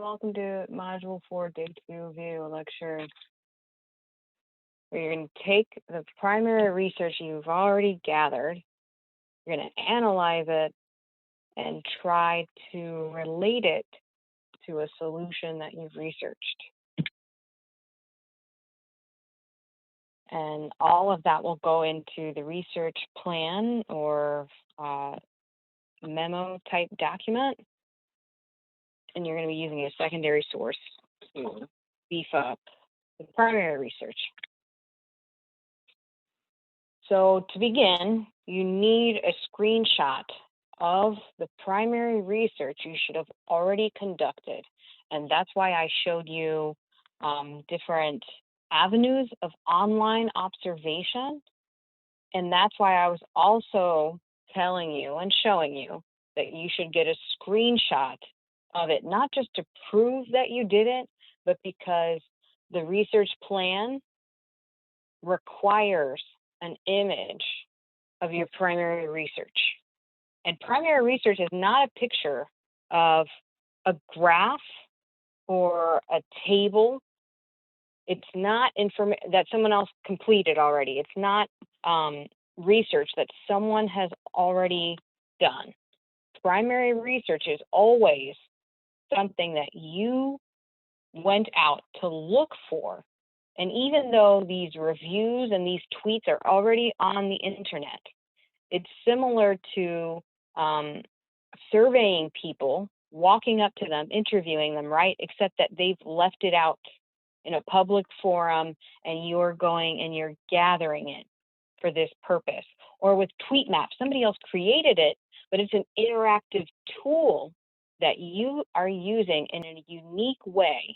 welcome to Module 4, Day 2 video lecture, where you're going to take the primary research you've already gathered, you're going to analyze it, and try to relate it to a solution that you've researched. And all of that will go into the research plan or memo type document. And you're going to be using a secondary source to beef up the primary research. So to begin, you need a screenshot of the primary research you should have already conducted. And that's why I showed you different avenues of online observation. And that's why I was also telling you and showing you that you should get a screenshot of it, not just to prove that you did it, but because the research plan requires an image of your primary research. And primary research is not a picture of a graph or a table. It's not information that someone else completed already. It's not research that someone has already done. Primary research is always something that you went out to look for. And even though these reviews and these tweets are already on the internet, it's similar to surveying people, walking up to them, interviewing them, right? Except that they've left it out in a public forum and you're going and you're gathering it for this purpose. Or with Tweet Map, somebody else created it, but it's an interactive tool that you are using in a unique way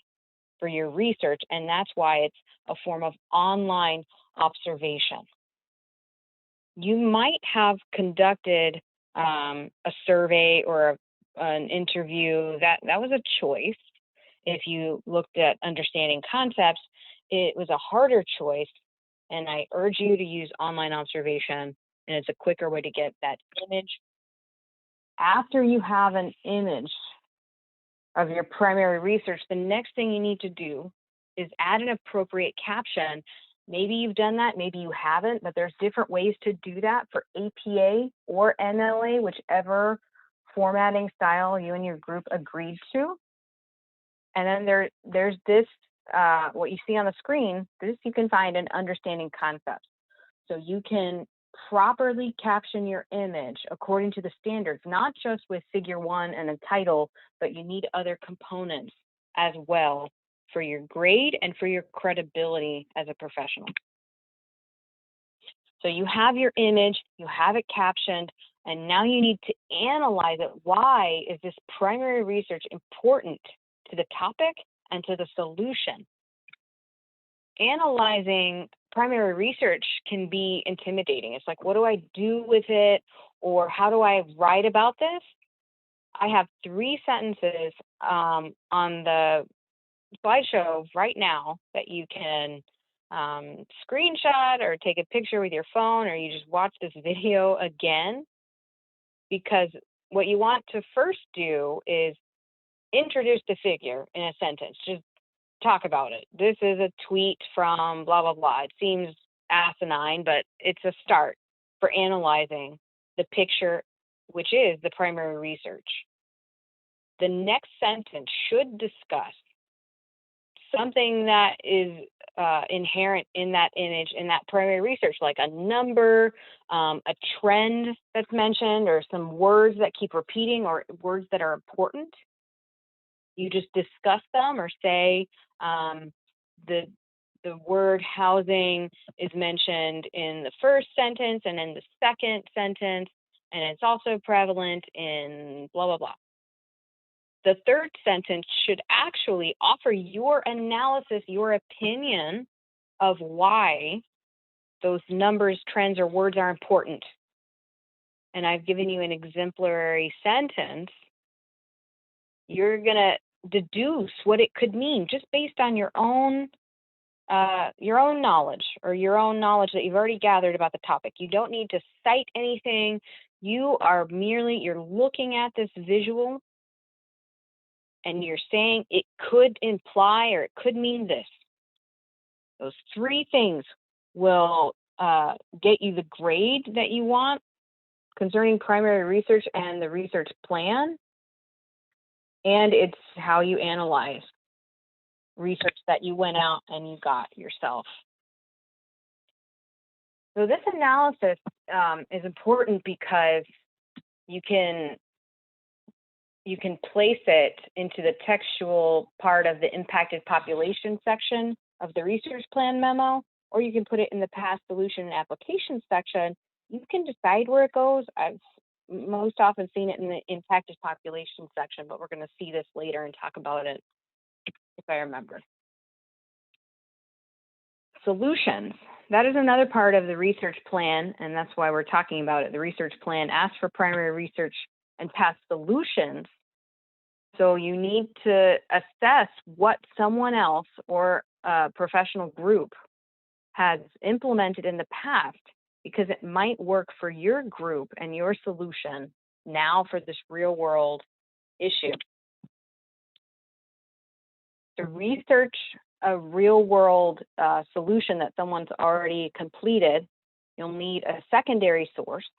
for your research, and that's why it's a form of online observation. You might have conducted a survey or an interview. That was a choice. If you looked at understanding concepts, it was a harder choice, and I urge you to use online observation, and it's a quicker way to get that image. After you have an image of your primary research, the next thing you need to do is add an appropriate caption. Maybe you've done that, maybe you haven't, but there's different ways to do that for APA or NLA, whichever formatting style you and your group agreed to. And then there's this, what you see on the screen, this you can find in understanding concepts. So you can properly caption your image according to the standards, not just with figure 1 and a title, but you need other components as well for your grade and for your credibility as a professional. So you have your image, you have it captioned, and now you need to analyze it. Why is this primary research important to the topic and to the solution? Analyzing primary research can be intimidating. It's like, what do I do with it? Or how do I write about this? I have 3 sentences on the slideshow right now that you can screenshot or take a picture with your phone, or you just watch this video again. Because what you want to first do is introduce the figure in a sentence. Just talk about it. This is a tweet from blah, blah, blah. It seems asinine, but it's a start for analyzing the picture, which is the primary research. The next sentence should discuss something that is inherent in that image, in that primary research, like a number, a trend that's mentioned, or some words that keep repeating, or words that are important. You just discuss them, or say the word housing is mentioned in the first sentence and in the second sentence, and it's also prevalent in blah, blah, blah. The third sentence should actually offer your analysis, your opinion of why those numbers, trends, or words are important. And I've given you an exemplary sentence. You're going to deduce what it could mean just based on your own knowledge, or your own knowledge that you've already gathered about the topic. You don't need to cite anything. You're looking at this visual and you're saying it could imply or it could mean this. Those three things will get you the grade that you want concerning primary research and the research plan, and it's how you analyze research that you went out and you got yourself. So this analysis is important because you can place it into the textual part of the impacted population section of the research plan memo, or you can put it in the past solution and application section. You can decide where it goes. I've most often seen it in the impacted population section, but we're going to see this later and talk about it if I remember. Solutions. That is another part of the research plan, and that's why we're talking about it. The research plan asks for primary research and past solutions. So you need to assess what someone else or a professional group has implemented in the past, because it might work for your group and your solution now for this real world issue. To research a real world solution that someone's already completed, you'll need a secondary source,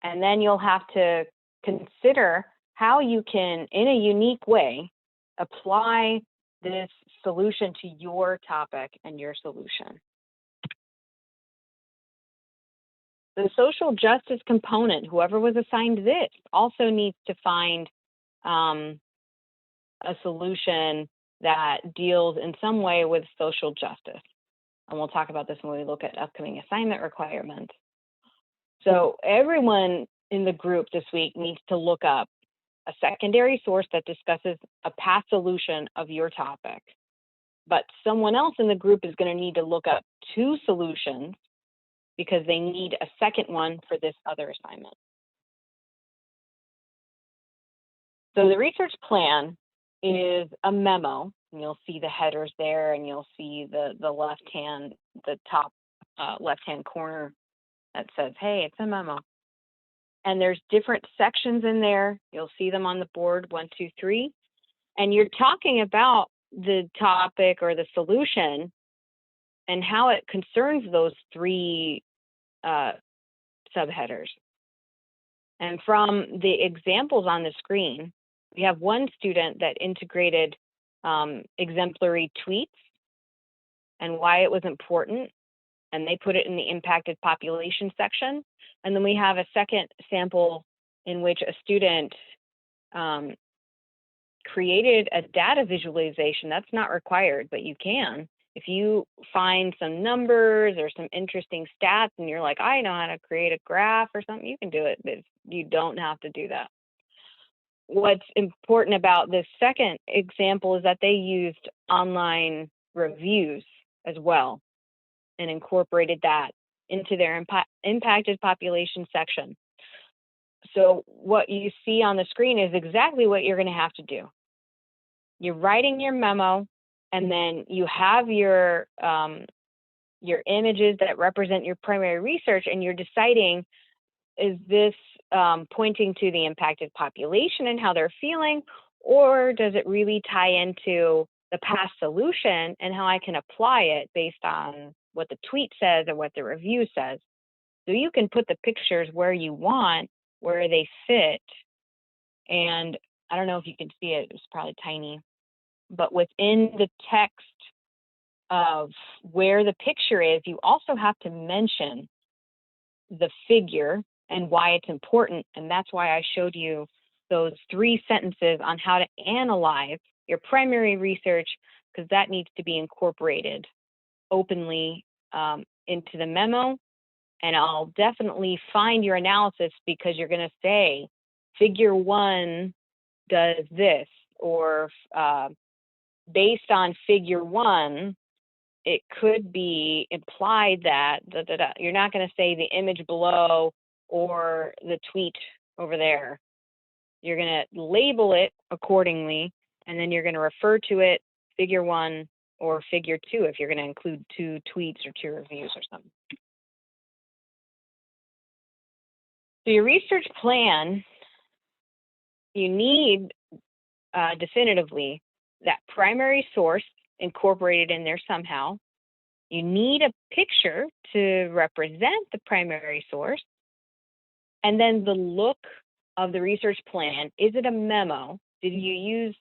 and then you'll have to consider how you can, in a unique way, apply this solution to your topic and your solution. The social justice component, whoever was assigned this, also needs to find a solution that deals in some way with social justice. And we'll talk about this when we look at upcoming assignment requirements. So everyone in the group this week needs to look up a secondary source that discusses a past solution of your topic. But someone else in the group is going to need to look up two solutions because they need a second one for this other assignment. So the research plan is a memo, and you'll see the headers there, and you'll see the top left-hand corner that says, hey, it's a memo. And there's different sections in there. You'll see them on the board, 1, 2, 3. And you're talking about the topic or the solution and how it concerns those three subheaders. And from the examples on the screen, we have one student that integrated exemplary tweets and why it was important, and they put it in the impacted population section. And then we have a second sample in which a student created a data visualization. That's not required, but you can. If you find some numbers or some interesting stats and you're like, I know how to create a graph or something, you can do it. You don't have to do that. What's important about this second example is that they used online reviews as well and incorporated that into their impacted population section. So what you see on the screen is exactly what you're going to have to do. You're writing your memo, and then you have your images that represent your primary research, and you're deciding, is this pointing to the impacted population and how they're feeling, or does it really tie into the past solution and how I can apply it based on what the tweet says or what the review says? So you can put the pictures where you want, where they fit. And I don't know if you can see it, it's probably tiny, but within the text of where the picture is, you also have to mention the figure and why it's important. And that's why I showed you those 3 sentences on how to analyze your primary research, because that needs to be incorporated openly into the memo. And I'll definitely find your analysis, because you're going to say figure 1 does this, or based on figure 1, it could be implied that You're not going to say the image below or the tweet over there. You're going to label it accordingly, and then you're going to refer to it figure 1 or figure 2 if you're going to include 2 tweets or 2 reviews or something. So your research plan, you need definitively that primary source incorporated in there somehow. You need a picture to represent the primary source. And then the look of the research plan. Is it a memo? Did you use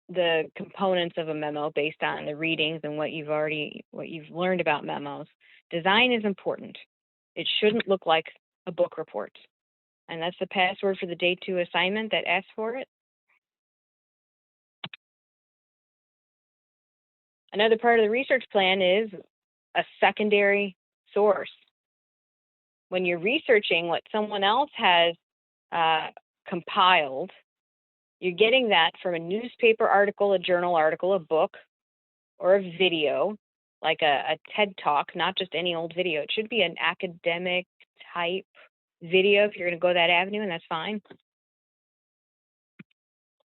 the components of a memo based on the readings and what you've learned about memos? Design is important. It shouldn't look like a book report. And that's the password for the day 2 assignment that asks for it. Another part of the research plan is a secondary source. When you're researching what someone else has compiled, you're getting that from a newspaper article, a journal article, a book, or a video, like a TED Talk, not just any old video. It should be an academic type video if you're going to go that avenue, and that's fine.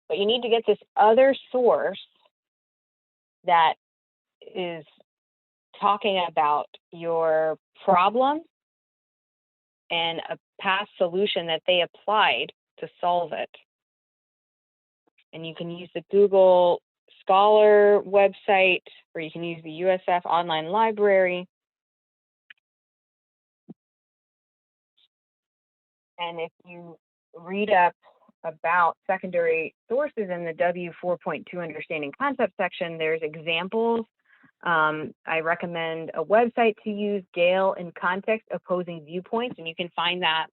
But you need to get this other source that is talking about your problem and a past solution that they applied to solve it. And you can use the Google Scholar website, or you can use the USF online library. And if you read up about secondary sources in the W4.2 Understanding Concept section, there's examples. I recommend a website to use, Gale in Context, Opposing Viewpoints, and you can find that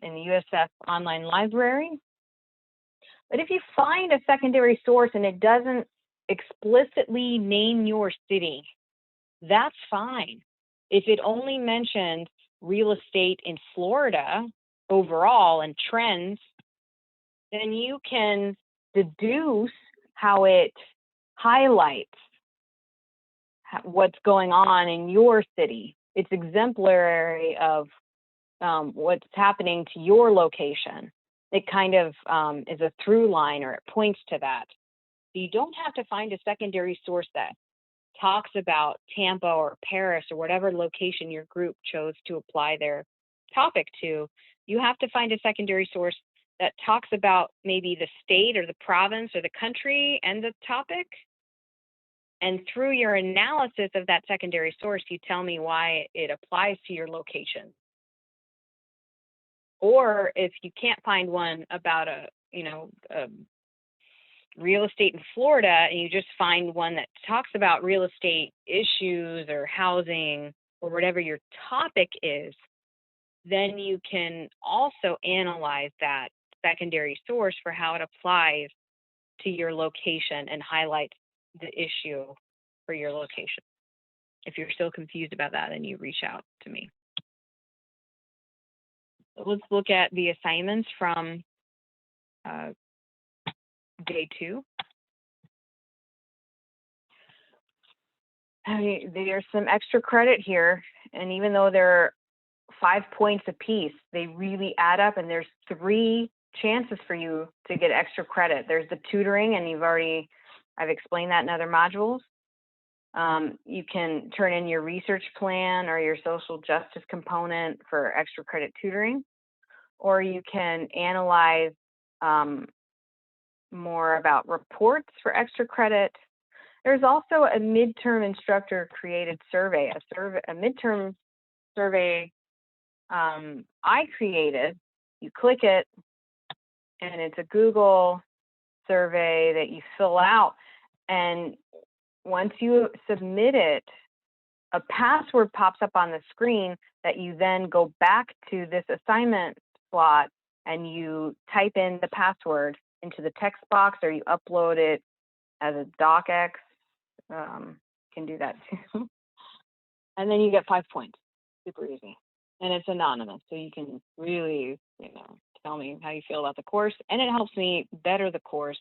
in the USF online library. But if you find a secondary source and it doesn't explicitly name your city, that's fine. If it only mentions real estate in Florida overall and trends, then you can deduce how it highlights what's going on in your city. It's exemplary of what's happening to your location. It kind of is a through line, or it points to that. So you don't have to find a secondary source that talks about Tampa or Paris or whatever location your group chose to apply their topic to. You have to find a secondary source that talks about maybe the state or the province or the country and the topic. And through your analysis of that secondary source, you tell me why it applies to your location. Or if you can't find one about a real estate in Florida, and you just find one that talks about real estate issues or housing or whatever your topic is, then you can also analyze that secondary source for how it applies to your location and highlight the issue for your location. If you're still confused about that, then you reach out to me. Let's look at the assignments from day 2. There's some extra credit here, and even though they're 5 points apiece, they really add up, and there's 3 chances for you to get extra credit. There's the tutoring, and I've explained that in other modules. You can turn in your research plan or your social justice component for extra credit tutoring, or you can analyze more about reports for extra credit. There's also a midterm instructor created survey, a midterm survey I created. You click it, and it's a Google survey that you fill out. And once you submit it, a password pops up on the screen that you then go back to this assignment slot and you type in the password into the text box, or you upload it as a docx. Can do that too. And then you get 5 points. Super easy. And it's anonymous, so you can really, tell me how you feel about the course. And it helps me better the course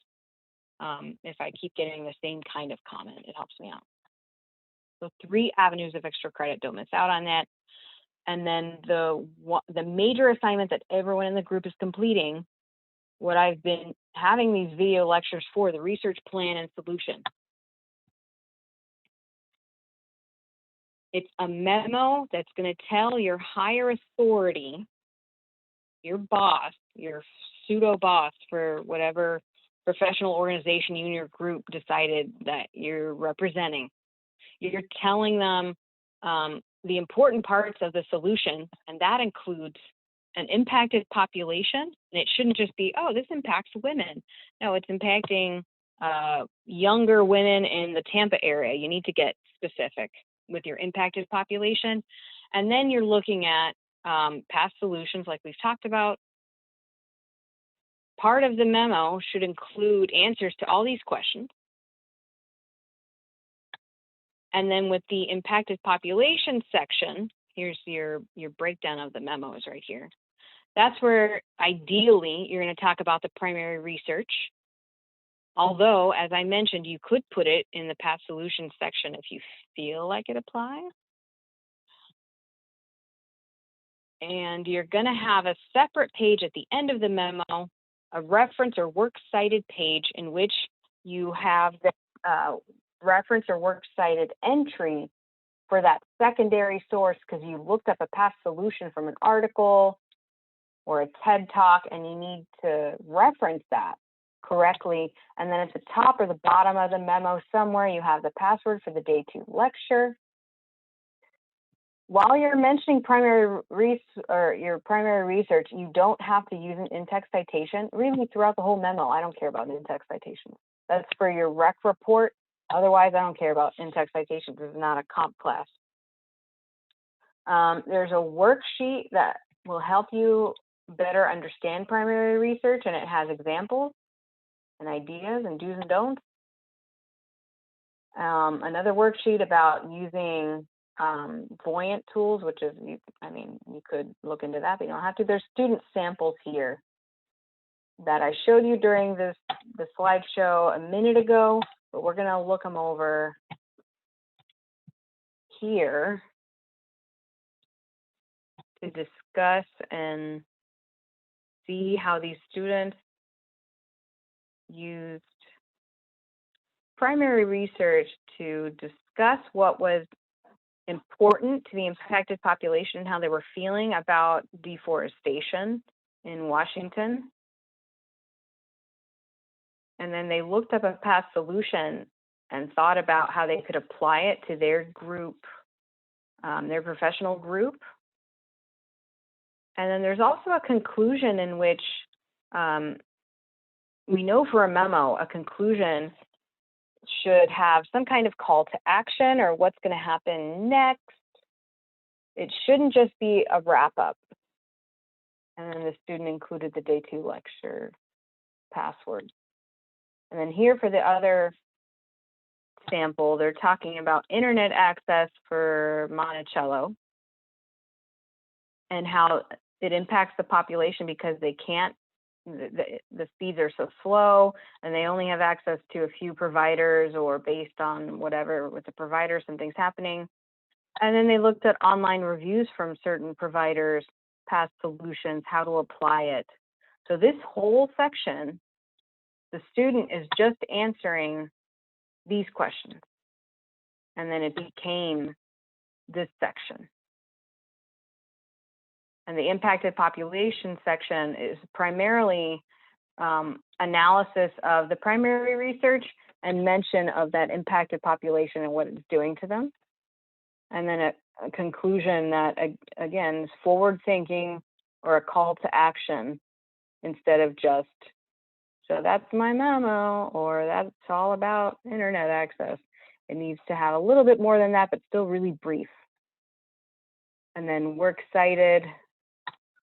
if I keep getting the same kind of comment. It helps me out. So 3 avenues of extra credit. Don't miss out on that. And then the major assignment that everyone in the group is completing, what I've been having these video lectures for, the research plan and solution. It's a memo that's going to tell your higher authority, your boss, your pseudo boss for whatever professional organization you and your group decided that you're representing. You're telling them the important parts of the solution, and that includes an impacted population. And it shouldn't just be, oh, this impacts women. No, it's impacting younger women in the Tampa area. You need to get specific with your impacted population. And then you're looking at past solutions like we've talked about. Part of the memo should include answers to all these questions. And then with the impacted population section, here's your breakdown of the memos right here. That's where ideally you're going to talk about the primary research. Although, as I mentioned, you could put it in the past solutions section if you feel like it applies. And you're going to have a separate page at the end of the memo, a reference or works cited page in which you have the reference or works cited entry for that secondary source because you looked up a past solution from an article or a TED Talk and you need to reference that correctly. And then at the top or the bottom of the memo somewhere, you have the password for the day 2 lecture. While you're mentioning your primary research, you don't have to use an in-text citation. Really, throughout the whole memo, I don't care about in-text citations. That's for your rec report. Otherwise, I don't care about in-text citations. This is not a comp class. There's a worksheet that will help you better understand primary research, and it has examples and ideas and do's and don'ts. Another worksheet about using Voyant tools, which is, you could look into that, but you don't have to. There's student samples here that I showed you during the slideshow a minute ago, but we're going to look them over here to discuss and see how these students used primary research to discuss what was important to the impacted population and how they were feeling about deforestation in Washington. And then they looked up a past solution and thought about how they could apply it to their group, their professional group. And then there's also a conclusion in which we know for a memo, a conclusion should have some kind of call to action or what's going to happen next. It shouldn't just be a wrap up. And then the student included the day 2 lecture password. And then here for the other sample, they're talking about internet access for Monticello and how it impacts the population because they can't, the speeds are so slow and they only have access to a few providers or based on whatever with the provider, something's happening. And then they looked at online reviews from certain providers, past solutions, how to apply it. So this whole section, the student is just answering these questions. And then it became this section. And the impacted population section is primarily analysis of the primary research and mention of that impacted population and what it's doing to them. And then a conclusion that, again, is forward thinking or a call to action instead of just, so that's my memo, or that's all about internet access. It needs to have a little bit more than that, but still really brief. And then works cited,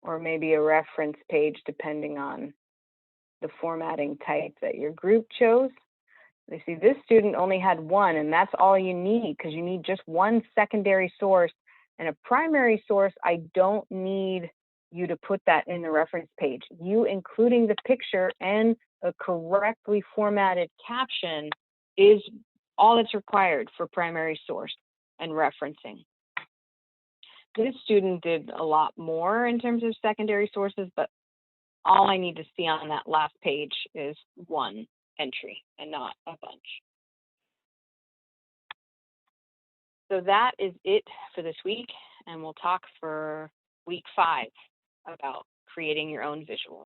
or maybe a reference page, depending on the formatting type that your group chose. You see, this student only had one, and that's all you need, because you need just one secondary source. And a primary source, I don't need you to put that in the reference page. You including the picture and a correctly formatted caption is all that's required for primary source and referencing. This student did a lot more in terms of secondary sources, but all I need to see on that last page is one entry and not a bunch. So that is it for this week, and we'll talk for week 5 about creating your own visual.